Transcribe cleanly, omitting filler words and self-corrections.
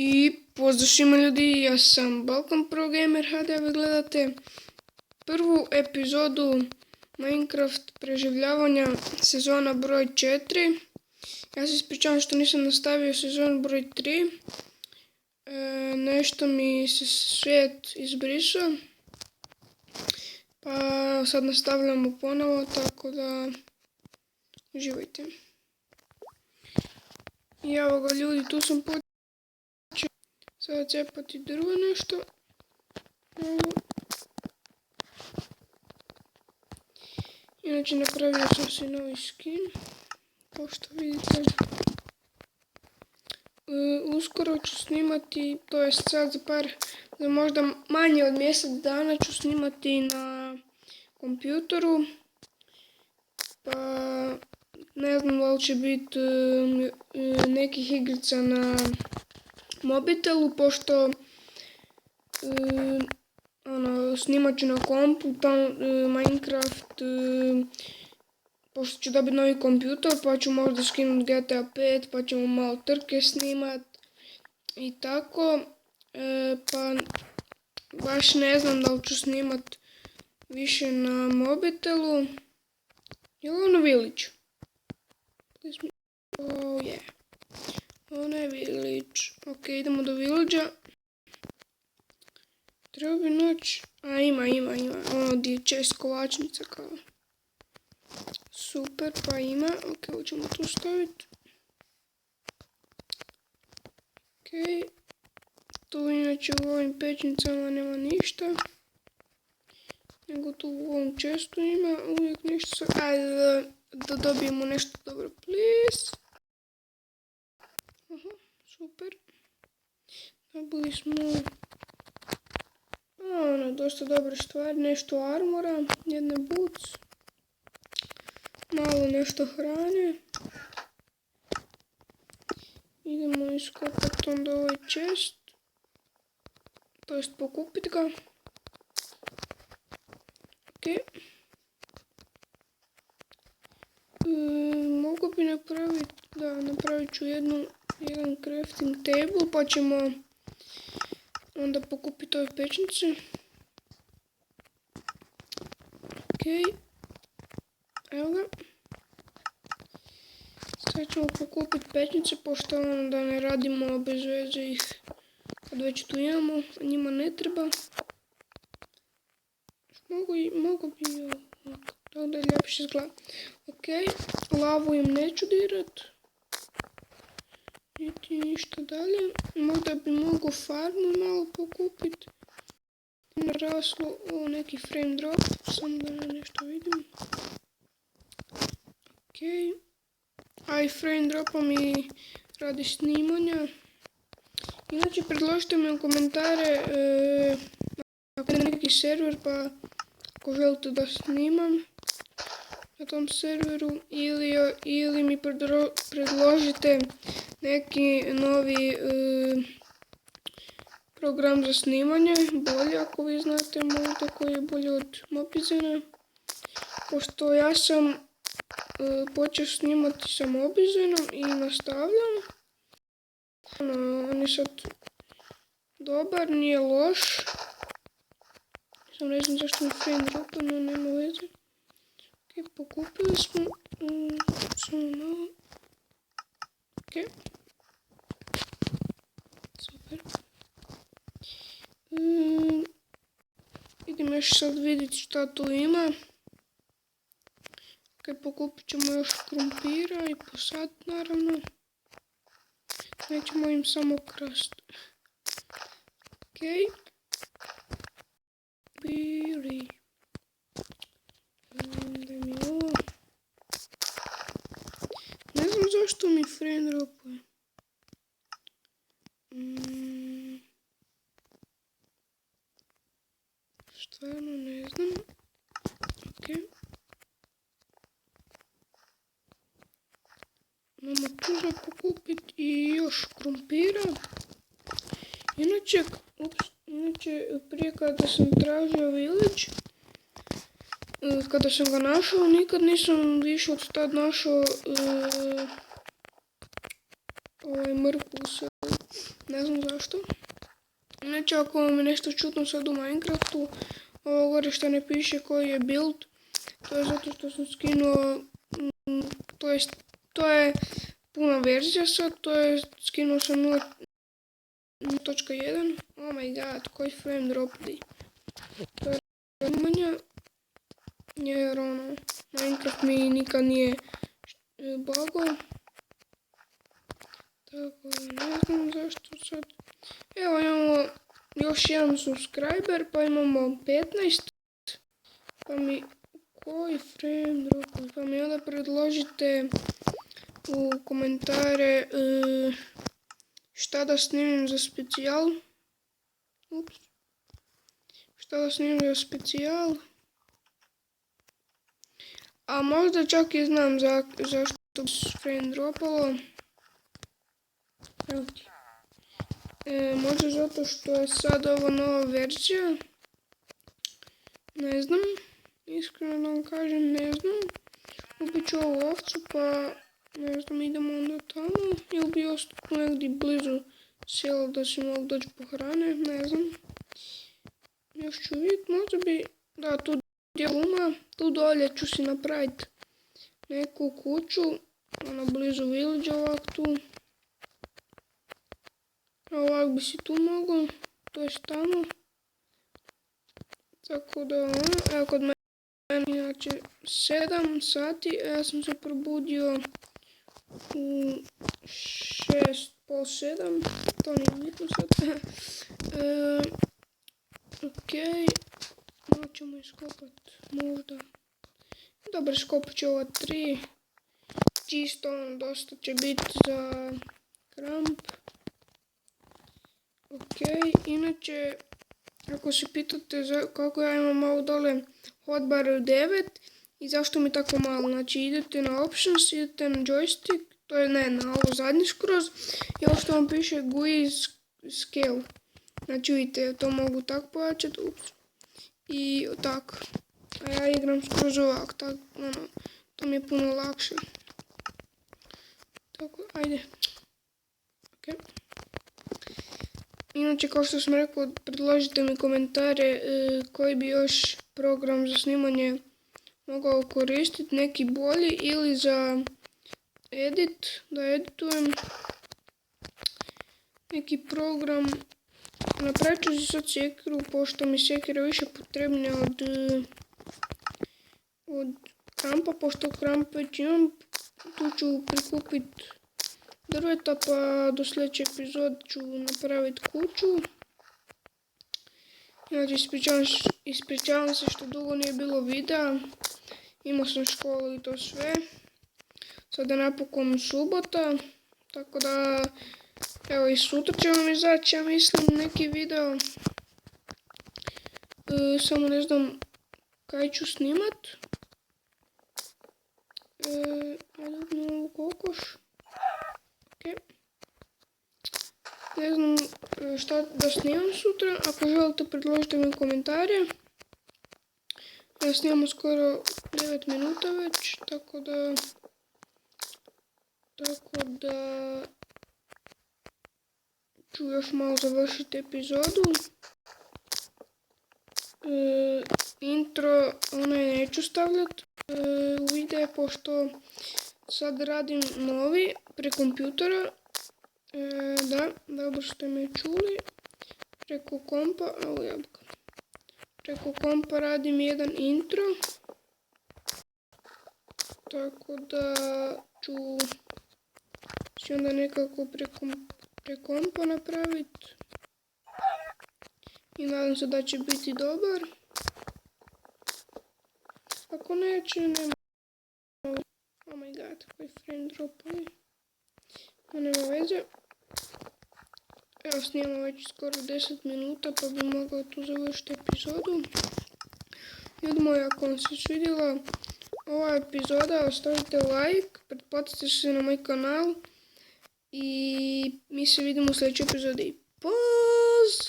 I pozdrav svima ljudi, ja sam Balkan Pro Gamer HD, a vi gledate prvu epizodu Minecraft preživljavanja sezona broj 4. Ja se ispričavam što nisam nastavio sezon broj 3. Nešto mi se svijet izbrisao. Pa sad nastavljamo ponovo, tako da uživajte. I evo ga ljudi, tu sam počeo sada cepati drvo nešto. Evo. Inače napravio sam si novi skin, kao što vidite. Uskoro ću snimati, to je sad za možda manje od mjesec dana ću snimati na kompjutoru. Pa ne znam da li će biti nekih igrica na mobitelu, pošto snimat ću na kompu Minecraft, pošto ću dobiti novi kompjutor, pa ću možda skinuti GTA 5, pa ćemo malo trke snimat i tako. Pa baš ne znam da li ću snimat više na mobitelu. Je li ono Village? Oh yeah. Ono je Village. Ok, idemo do Village-a. Treba bi naći... A ima. Ono gdje je chest kovačnica kao. Super, pa ima. Ok, ovo ćemo tu staviti. Ok. Tu inače u ovim pećnicama nema ništa. Nego tu u ovom chestu ima uvijek nešto. Ajde da dobijemo nešto dobro, please. Aha, super. Dobili smo dosta dobre stvari, nešto armora, jedne boots, malo nešto hrane. Idemo iskopati onda ovaj chest, to jest pokupiti ga. Ok. Mogu bi napravit ću jedan crafting table, pa ćemo onda pokupiti ove pećnice. Ok, evo ga. Sad ćemo pokupiti pećnice, pošto onda ne radimo bez veze ih kad već tu imamo, a njima ne treba. Mogu bi ovako, tako da je ljepše izgleda. Ok, lavu im neću dirat. Niti ništa dalje. Možda bi mogu farmu malo pokupiti. Naraslo o neki frame drop, samo da nešto vidim. Ok. A i frame dropa mi radi snimanja. Inače predložite mi u komentare ako je neki server, pa ako želite da snimam na tom serveru, ili mi predložite neki novi program za snimanje, bolje ako vi znate možda koji je bolje od Mobizena. Pošto ja sam počeo snimati sa Mobizenom i nastavljam. On je sad dobar, nije loš. Sam ne znam zašto mi frame dropa, no nema veze. Ok, pokupili smo. Samo malo. Ok. Super. Idem još sad vidjeti šta tu ima. Ok, pokupit ćemo još krumpira i posadit naravno. Nećemo im samo krasti. Ok. Biri. Daj mi ovo. Ne znam zašto mi frame dropuje. Stvarno ne znam. Ok. Imamo tu za pokupiti i još krumpira. Inače prije kada sam tražio village, kada sam ga našao, nikad nisam više od tad našao mrkvu sa Ne znam zašto. Znači ako vam je nešto čutno sad u Minecraftu, ovo gore što ne piše koji je build, to je zato što sam skinuo, to je puna verzija sad, skinuo sam 0.1. Oh my god, koji frame dropli. To je manja, jer ono, Minecraft mi nikad nije bagao. Tako, ne znam zašto sad. Evo imamo još jedan subscriber, pa imamo 15. Pa mi, koji frame dropli, pa mi onda predložite u komentare šta da snimim za specijal. Ups. Šta da snimim za specijal. A možda čak i znam zašto bi frame dropalo. Evo ti. Možda zato što je sad ovo nova verzija. Ne znam. Iskreno da vam kažem, ne znam. Ubit ću ovu ovcu pa ne znam, idemo onda tamo. Ili bi ostao negdje blizu sela da si mogu doći po hrane, ne znam. Još ću vidjeti, možda bi, da tu gdje uma, tu dolje ću si napraviti neku kuću, ono blizu village ovak tu. Ovak bi si tu mogao, to je tamo. Tako da ono, evo kod mene inače 7 sati, a ja sam se probudio u 6, pol 7, to nije bitno sad. Okej, moćemo iskopat možda. Dobro, iskopat ću ova 3. Čisto dosta će biti za kramp. Okej, inače, ako se pitate kako ja imam ovo dole hotbar 9 i zašto mi tako malo, znači idete na options, idete na joystick, to je ne, na ovo zadnji skroz i ovo što vam piše GUI scale. Znači vidite, to mogu tako pojačati, i tako. A ja igram skroz ovak, tako, ono, to mi je puno lakše. Tako, ajde. Ok. Inače, kao što sam rekao, predložite mi komentare koji bi još program za snimanje mogao koristiti, neki bolji ili za edit, da editujem neki program. Napravit ću si sad sjekiru, pošto mi sjekira više potrebnija od krampa, pošto kramp već imam. Tu ću prikupit drveta, pa do sljedeće epizode ću napraviti kuću. Znači, ispričavam se što dugo nije bilo videa. Imao sam školu i to sve. Sada je napokon subota, tako da evo i sutra će vam izaći, ja mislim, neki video. Samo ne znam kaj ću snimat. Ajde uzmem ovu kokoš. Ok. Ne znam šta da snimam sutra, ako želite predložite mi u komentare. Ja snimamo skoro 9 minuta već, tako da ću još malo završiti epizodu. Intro neću stavljati u videe, pošto sad radim novi preko kompjutera. Da, dobro ste me čuli. Preko kompa, preko kompa radim jedan intro. Tako da ću si onda nekako preko kompa napraviti. I nadam se da će biti dobar. Ako neće, nema. Oh my god, koji frame dropovi. No nema veze. Evo snimamo već skoro 10 minuta, pa bi mogao tu završiti epizodu. Ljudi moji, ako vam se svidjela ova epizoda, ostavite like, pretplatite se na moj kanal i mi se vidimo u sljedećoj epizodi. Pa!